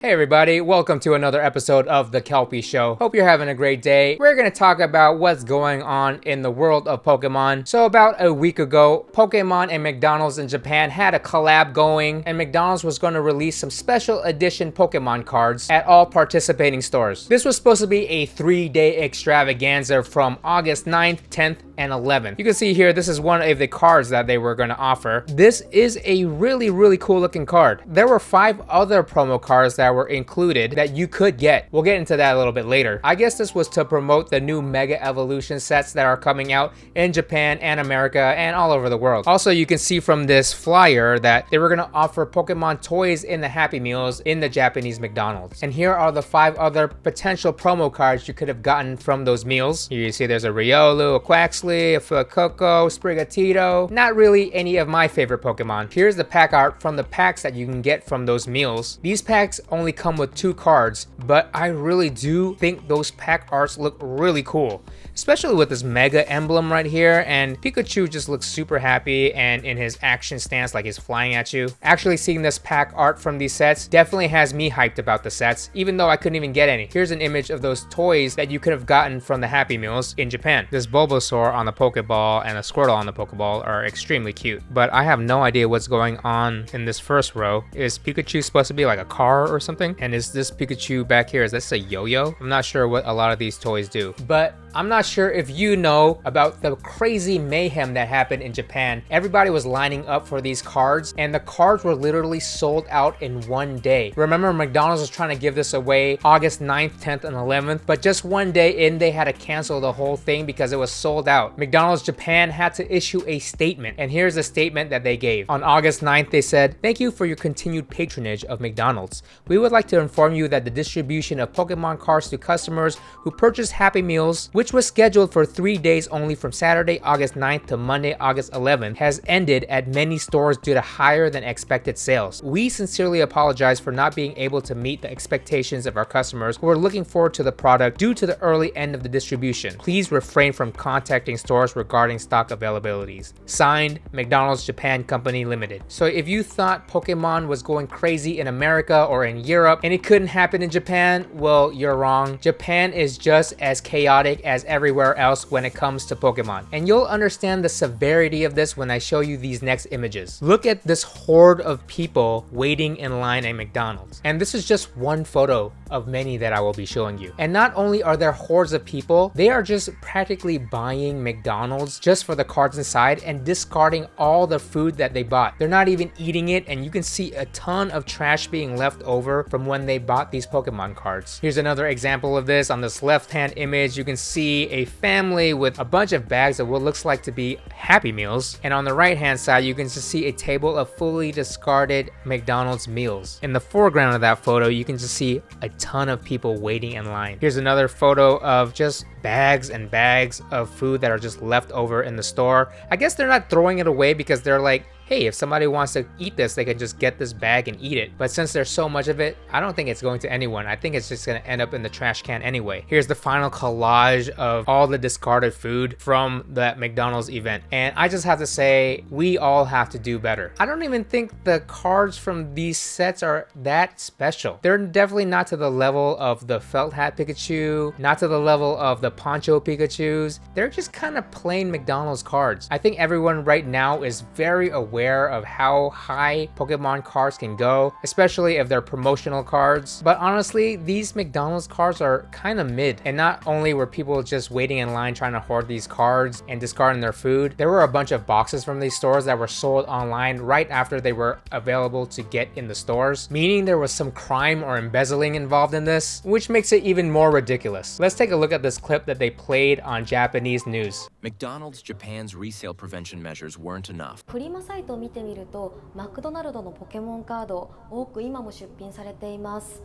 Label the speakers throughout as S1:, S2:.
S1: Hey everybody, welcome to another episode of The Kelpie Show. Hope you're having a great day. We're going to talk about what's going on in the world of Pokemon. So about a week ago, Pokemon and McDonald's in Japan had a collab going, and McDonald's was going to release some special edition Pokemon cards at all participating stores. This was supposed to be a 3-day extravaganza from August 9th, 10th, and 11th. You can see here, this is one of the cards that they were going to offer. This is a really cool looking card. There were 5 other promo cards that were included that you could get. We'll get into that a little bit later. I guess this was to promote the new Mega Evolution sets that are coming out in Japan and America and all over the world. Also, you can see from this flyer that they were going to offer Pokemon toys in the Happy Meals in the Japanese McDonald's. And here are the 5 other potential promo cards you could have gotten from those meals. Here you see there's a Riolu, a Quaxly, a Fuecoco, Sprigatito. Not really any of my favorite Pokemon. Here's the pack art from the packs that you can get from those meals. These packs only come with 2 cards, but I really do think those pack arts look really cool, especially with this Mega emblem right here, and Pikachu just looks super happy and in his action stance like he's flying at you. Actually seeing this pack art from these sets definitely has me hyped about the sets, even though I couldn't even get any. Here's an image of those toys that you could have gotten from the Happy Meals in Japan. This Bulbasaur on the Pokeball and a Squirtle on the Pokeball are extremely cute, but I have no idea what's going on in this first row. Is Pikachu supposed to be like a car or something? And is this Pikachu back here, is this a yo-yo? I'm not sure what a lot of these toys do, but I'm not sure if you know about the crazy mayhem that happened in Japan. Everybody was lining up for these cards, and the cards were literally sold out in one day. Remember, McDonald's was trying to give this away August 9th, 10th, and 11th, but just one day in, they had to cancel the whole thing because it was sold out. McDonald's Japan had to issue a statement, and here's the statement that they gave. On August 9th, they said, "Thank you for your continued patronage of McDonald's. We would like to inform you that the distribution of Pokemon cards to customers who purchase Happy Meals, which was scheduled for 3 days only from Saturday, August 9th to Monday, August 11th, has ended at many stores due to higher than expected sales. We sincerely apologize for not being able to meet the expectations of our customers who are looking forward to the product due to the early end of the distribution. Please refrain from contacting stores regarding stock availabilities. Signed, McDonald's Japan Company Limited." So if you thought Pokemon was going crazy in America or in Europe and it couldn't happen in Japan, well, you're wrong. Japan is just as chaotic as everywhere else when it comes to Pokemon. And you'll understand the severity of this when I show you these next images. Look at this horde of people waiting in line at McDonald's. And this is just one photo of many that I will be showing you. And not only are there hordes of people, they are just practically buying McDonald's just for the cards inside and discarding all the food that they bought. They're not even eating it, and you can see a ton of trash being left over from when they bought these Pokemon cards. Here's another example of this. On this left-hand image, you can see a family with a bunch of bags of what looks like to be Happy Meals. And on the right-hand side, you can just see a table of fully discarded McDonald's meals. In the foreground of that photo, you can just see a ton of people waiting in line. Here's another photo of just bags and bags of food that are just left over in the store. I guess they're not throwing it away because they're like, hey, if somebody wants to eat this, they can just get this bag and eat it. But since there's so much of it, I don't think it's going to anyone. I think it's just gonna end up in the trash can anyway. Here's the final collage of all the discarded food from that McDonald's event. And I just have to say, we all have to do better. I don't even think the cards from these sets are that special. They're definitely not to the level of the felt hat Pikachu, not to the level of the poncho Pikachus. They're just kind of plain McDonald's cards. I think everyone right now is very aware of how high Pokemon cards can go, especially if they're promotional cards. But honestly, these McDonald's cards are kind of mid. And not only were people just waiting in line trying to hoard these cards and discarding their food, there were a bunch of boxes from these stores that were sold online right after they were available to get in the stores, meaning there was some crime or embezzling involved in this, which makes it even more ridiculous. Let's take a look at this clip that they played on Japanese news.
S2: McDonald's Japan's resale prevention measures weren't enough.
S3: フリマサイトを見てみるとマクドナルドのポケモンカード多く今も出品されています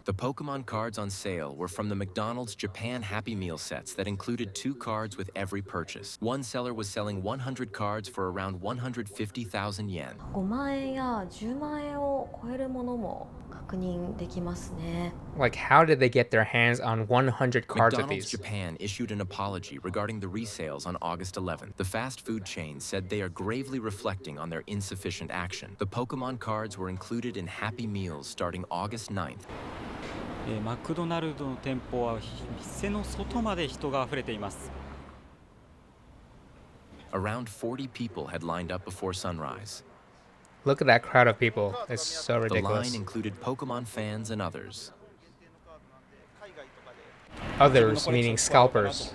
S2: The Pokemon cards on sale were from the McDonald's Japan Happy Meal sets that included 2 cards with every purchase. One seller was selling 100 cards for around 150,000 yen.
S3: 5万円や10万円を超えるものも確認できますね。
S1: Like, how did they get their hands on 100 cards of
S2: McDonald's
S1: these?
S2: Japan issued an apology regarding the resales on August 11th. The fast food chain said they are gravely reflecting on their insufficient action. The Pokemon cards were included in Happy Meals starting August 9th.
S4: マクドナルドの店舗は店の外まで人があふれています。
S2: Around 40 people had lined up before sunrise.
S1: Look at that crowd of people. It's so
S2: The
S1: ridiculous.
S2: line included Pokemon fans and others.
S1: Others, meaning scalpers.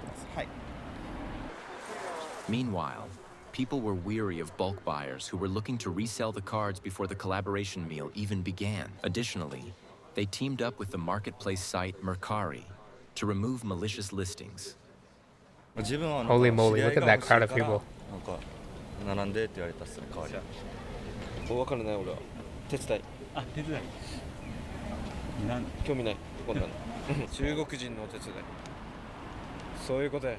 S2: Meanwhile, people were weary of bulk buyers who were looking to resell the cards before the collaboration meal even began. Additionally, they teamed up with the marketplace site Mercari to remove malicious listings.
S1: Holy moly, look at that crowd of people.
S5: 並んでって言われたっすね、代わりに。分からない俺は。手伝い。
S4: あ、手伝い。
S5: 興味ない。こんなの。中国人のお手伝い。そういうことや。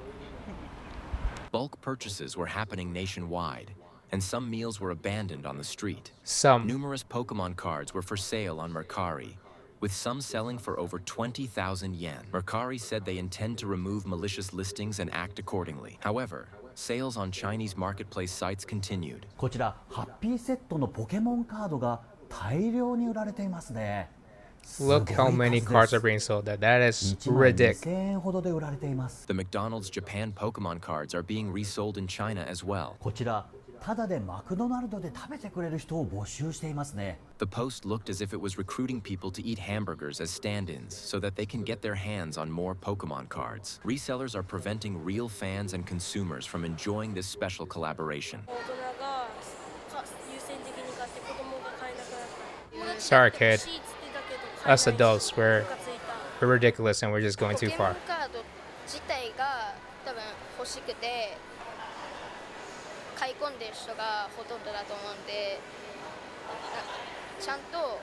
S2: Bulk purchases were happening nationwide, and some meals were abandoned on the street.
S1: Some.
S2: Numerous Pokemon cards were for sale on Mercari, with some selling for over 20,000 yen. Mercari said they intend to remove malicious listings and act accordingly. However, sales on Chinese marketplace sites continued.
S6: こちらハッピーセットのポケモンカードが大量に売られていますね。
S1: Look how many cards are being sold. That is ridiculous.
S6: 1万2000円ほどで売られています。
S2: The McDonald's Japan Pokemon cards are being resold in China as well.
S6: こちらただでマクドナルドで食べてくれる人を募集していますね。
S2: The post looked as if it was recruiting people to eat hamburgers as stand-ins so that they can get their hands on more Pokemon cards. Resellers are preventing real fans and consumers from enjoying this special collaboration.
S1: Sorry, kid. Us adults, we're ridiculous and we're just going too far.
S7: 買い込んでる人がほとんどだと思うんで、ちゃんと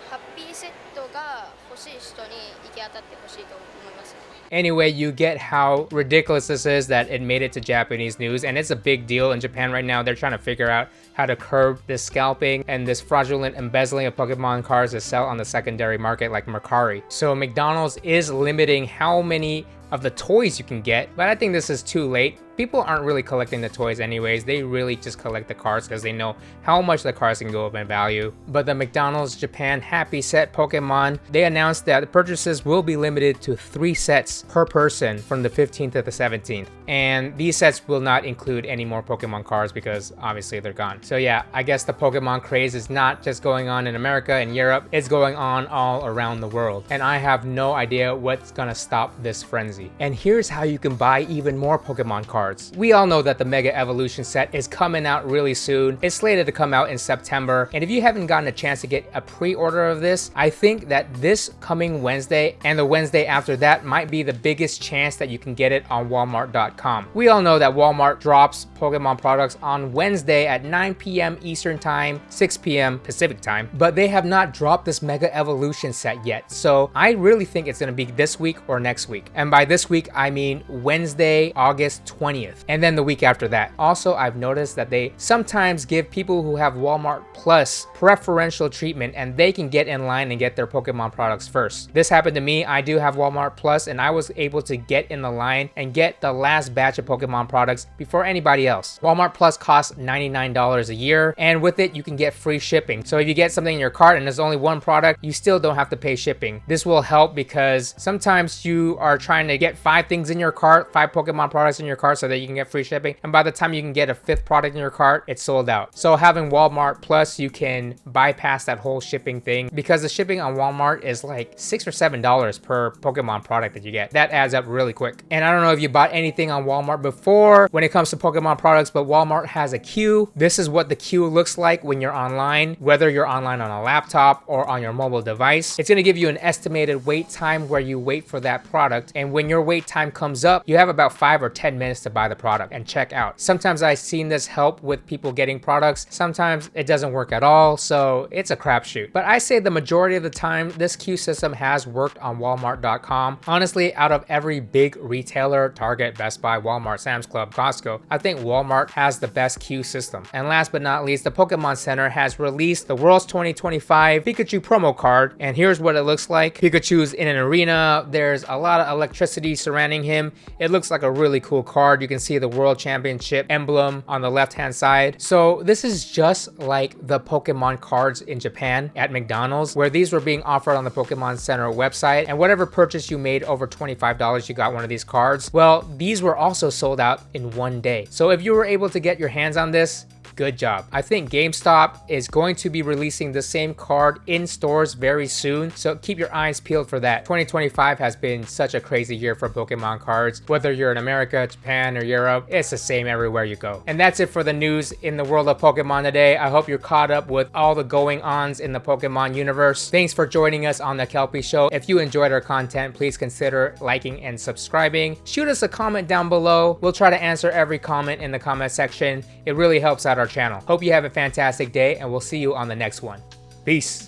S7: ハッピーセットが欲しい人に行き当たってほしいと思います。
S1: Anyway, you get how ridiculous this is that it made it to Japanese news, and it's a big deal in Japan right now. They're trying to figure out how to curb this scalping and this fraudulent embezzling of Pokemon cards that sell on the secondary market like Mercari. So McDonald's is limiting how many of the toys you can get, but I think this is too late. People aren't really collecting the toys anyways. They really just collect the cards because they know how much the cards can go up in value. But the McDonald's Japan Happy Set Pokemon, they announced that the purchases will be limited to 3 sets per person from the 15th to the 17th. And these sets will not include any more Pokemon cards because obviously they're gone. So yeah, I guess the Pokemon craze is not just going on in America and Europe, it's going on all around the world. And I have no idea what's gonna stop this frenzy. And here's how you can buy even more Pokemon cards. We all know that the Mega Evolution set is coming out really soon. It's slated to come out in September. And if you haven't gotten a chance to get a pre-order of this, I think that this coming Wednesday and the Wednesday after that might be the biggest chance that you can get it on Walmart.com. We all know that Walmart drops Pokemon products on Wednesday at 9 p.m. Eastern Time, 6 p.m. Pacific Time, but they have not dropped this Mega Evolution set yet. So I really think it's gonna be this week or next week. And by this week, I mean Wednesday, August 20th. And then the week after that. Also, I've noticed that they sometimes give people who have Walmart Plus preferential treatment and they can get in line and get their Pokemon products first. This happened to me. I do have Walmart Plus and I was able to get in the line and get the last batch of Pokemon products before anybody else. Walmart Plus costs $99 a year, and with it you can get free shipping. So if you get something in your cart and there's only one product, you still don't have to pay shipping. This will help because sometimes you are trying to get 5 things in your cart, 5 Pokemon products in your cart so that you can get free shipping, and by the time you can get a 5th product in your cart, it's sold out. So having Walmart Plus, you can bypass that whole shipping thing because the shipping on Walmart is like $6 or $7 per Pokemon product that you get. That adds up really quick. And I don't know if you bought anything on Walmart before when it comes to Pokemon products, but Walmart has a queue. This is what the queue looks like when you're online, whether you're online on a laptop or on your mobile device. It's going to give you an estimated wait time where you wait for that product, and when your wait time comes up, you have about 5 or 10 minutes to buy the product and check out. Sometimes I've seen this help with people getting products. Sometimes it doesn't work at all, so it's a crapshoot. But I say say the majority of the time, this queue system has worked on Walmart.com. Honestly, out of every big retailer, Target, Best Buy, Walmart, Sam's Club, Costco, I think Walmart has the best queue system. And last but not least, the Pokémon Center has released the Worlds 2025 Pikachu promo card, and here's what it looks like. Pikachu's in an arena. There's a lot of electricity surrounding him. It looks like a really cool card. You can see the World Championship emblem on the left-hand side. So this is just like the Pokemon cards in Japan at McDonald's, where these were being offered on the Pokemon Center website, and whatever purchase you made over $25, you got one of these cards. Well, these were also sold out in one day. So if you were able to get your hands on this, good job. I think GameStop is going to be releasing the same card in stores very soon, so keep your eyes peeled for that. 2025 has been such a crazy year for Pokemon cards. Whether you're in America, Japan, or Europe, it's the same everywhere you go. And that's it for the news in the world of Pokemon today. I hope you're caught up with all the going-ons in the Pokemon universe. Thanks for joining us on the Kelpie Show. If you enjoyed our content, please consider liking and subscribing. Shoot us a comment down below. We'll try to answer every comment in the comment section. It really helps out our channel. Hope you have a fantastic day, and we'll see you on the next one. Peace.